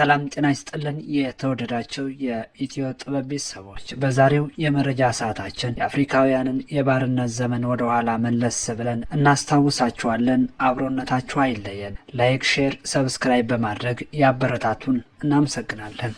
ሰላም ጤና ይስጥልን የተወደዳችሁ የኢትዮ ጥበብ ቤተሰቦች፣ በዛሬው የመረጃ ሰዓታችን የአፍሪካውያንን የባርነት ዘመን ወደ ኋላ መለስ ብለን እናስታውሳችኋለን። አብሮነታችሁ አይለየን። ላይክ፣ ሼር፣ ሰብስክራይብ በማድረግ ያበረታቱን። እናመሰግናለን።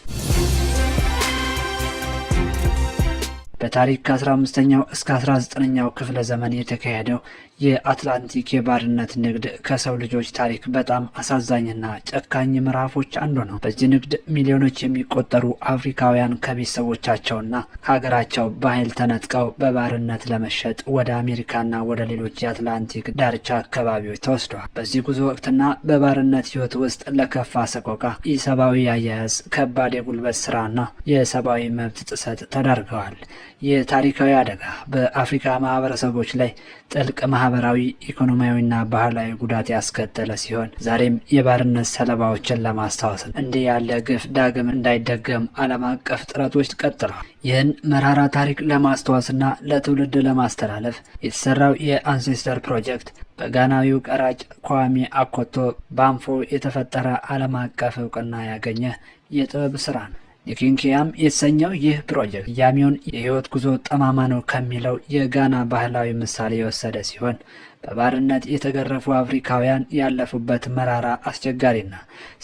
በታሪክ ከ15ኛው እስከ 19ኛው ክፍለ ዘመን የተካሄደው የአትላንቲክ የባርነት ንግድ ከሰው ልጆች ታሪክ በጣም አሳዛኝና ጨካኝ ምዕራፎች አንዱ ነው። በዚህ ንግድ ሚሊዮኖች የሚቆጠሩ አፍሪካውያን ከቤተሰቦቻቸውና ከሀገራቸው በኃይል ተነጥቀው በባርነት ለመሸጥ ወደ አሜሪካና ወደ ሌሎች የአትላንቲክ ዳርቻ አካባቢዎች ተወስደዋል። በዚህ ጉዞ ወቅትና በባርነት ሕይወት ውስጥ ለከፋ ሰቆቃ፣ ኢሰብአዊ አያያዝ፣ ከባድ የጉልበት ስራና የሰብአዊ መብት ጥሰት ተዳርገዋል። የታሪካዊ አደጋ በአፍሪካ ማህበረሰቦች ላይ ጥልቅ ማህበራዊ፣ ኢኮኖሚያዊና ባህላዊ ጉዳት ያስከተለ ሲሆን ዛሬም የባርነት ሰለባዎችን ለማስታወስ እንዲህ ያለ ግፍ ዳግም እንዳይደገም ዓለም አቀፍ ጥረቶች ቀጥለዋል። ይህን መራራ ታሪክ ለማስታወስና ለትውልድ ለማስተላለፍ የተሰራው የአንሴስተር ፕሮጀክት በጋናዊው ቀራጭ ኳሜ አኮቶ ባንፎ የተፈጠረ ዓለም አቀፍ እውቅና ያገኘ የጥበብ ስራ ነው። የኪንኪያም የተሰኘው ይህ ፕሮጀክት ስያሜውን የህይወት ጉዞ ጠማማ ነው ከሚለው የጋና ባህላዊ ምሳሌ የወሰደ ሲሆን በባርነት የተገረፉ አፍሪካውያን ያለፉበት መራራ፣ አስቸጋሪና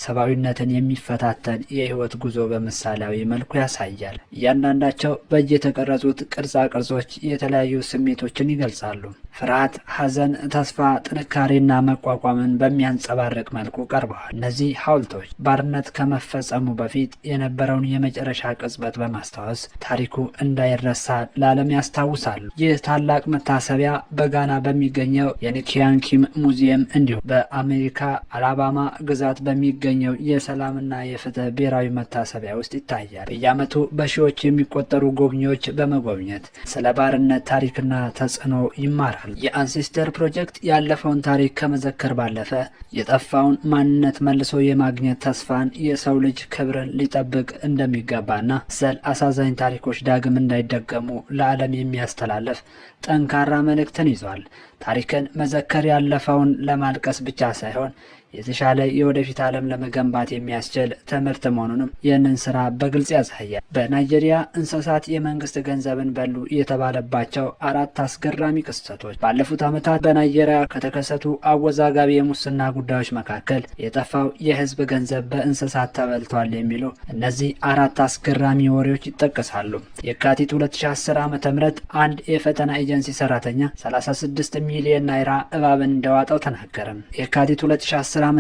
ሰብአዊነትን የሚፈታተን የህይወት ጉዞ በምሳሌያዊ መልኩ ያሳያል። እያንዳንዳቸው በእጅ የተቀረጹት ቅርጻ ቅርጾች የተለያዩ ስሜቶችን ይገልጻሉ። ፍርሃት፣ ሐዘን፣ ተስፋ፣ ጥንካሬና መቋቋምን በሚያንጸባርቅ መልኩ ቀርበዋል። እነዚህ ሐውልቶች ባርነት ከመፈጸሙ በፊት የነበረውን የመጨረሻ ቅጽበት በማስታወስ ታሪኩ እንዳይረሳ ለዓለም ያስታውሳሉ። ይህ ታላቅ መታሰቢያ በጋና በሚገኘው የኒኪያንኪም ሙዚየም እንዲሁም በአሜሪካ አላባማ ግዛት በሚገኘው የሰላምና የፍትህ ብሔራዊ መታሰቢያ ውስጥ ይታያል። በየዓመቱ በሺዎች የሚቆጠሩ ጎብኚዎች በመጎብኘት ስለ ባርነት ታሪክና ተጽዕኖ ይማራል። የአንሴስተር ፕሮጀክት ያለፈውን ታሪክ ከመዘከር ባለፈ የጠፋውን ማንነት መልሶ የማግኘት ተስፋን፣ የሰው ልጅ ክብርን ሊጠብቅ እንደሚገባና መሰል አሳዛኝ ታሪኮች ዳግም እንዳይደገሙ ለዓለም የሚያስተላልፍ ጠንካራ መልእክትን ይዟል። ታሪክን መዘከር ያለፈውን ለማልቀስ ብቻ ሳይሆን የተሻለ የወደፊት ዓለም ለመገንባት የሚያስችል ትምህርት መሆኑንም ይህንን ስራ በግልጽ ያሳያል። በናይጄሪያ እንስሳት የመንግስት ገንዘብን በሉ የተባለባቸው 4 አስገራሚ ክስተቶች። ባለፉት ዓመታት በናይጄሪያ ከተከሰቱ አወዛጋቢ የሙስና ጉዳዮች መካከል የጠፋው የህዝብ ገንዘብ በእንስሳት ተበልቷል የሚሉ እነዚህ 4 አስገራሚ ወሬዎች ይጠቀሳሉ። የካቲት 2010 ዓ.ም አንድ የፈተና ኤጀንሲ ሰራተኛ 36 ሚሊዮን ናይራ እባብን እንደዋጠው ተናገረ። የካቲት 2010 ዓ.ም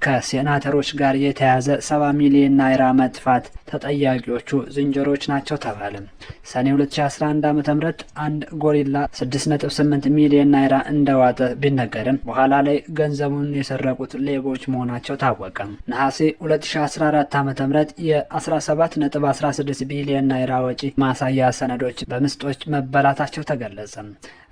ከሴናተሮች ጋር የተያዘ 70 ሚሊዮን ናይራ መጥፋት ተጠያቂዎቹ ዝንጀሮች ናቸው ተባለ። ሰኔ 2011 ዓ.ም አንድ ጎሪላ 6.8 ሚሊዮን ናይራ እንደዋጠ ቢነገርም በኋላ ላይ ገንዘቡን የሰረቁት ሌቦች መሆናቸው ታወቀ። ነሐሴ 2014 ዓ.ም የ17.16 ቢሊዮን ናይራ ወጪ ማሳያ ሰነዶች በምስጦች መበላታቸው ተገለጸ።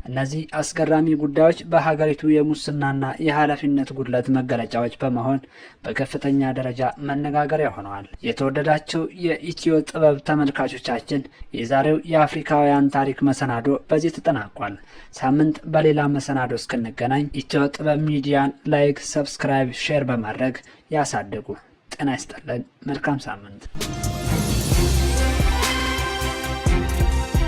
እነዚህ አስገራሚ ጉዳዮች በሀገሪቱ የሙስናና የኃላፊነት ጉድለት መገለጫዎች በመሆን በከፍተኛ ደረጃ መነጋገሪያ ሆነዋል። የተወደዳቸው የኢትዮ ጥበብ ተመልካቾቻችን፣ የዛሬው የአፍሪካውያን ታሪክ መሰናዶ በዚህ ተጠናቋል። ሳምንት በሌላ መሰናዶ እስክንገናኝ ኢትዮ ጥበብ ሚዲያን ላይክ፣ ሰብስክራይብ፣ ሼር በማድረግ ያሳድጉ። ጤና ይስጥልን። መልካም ሳምንት።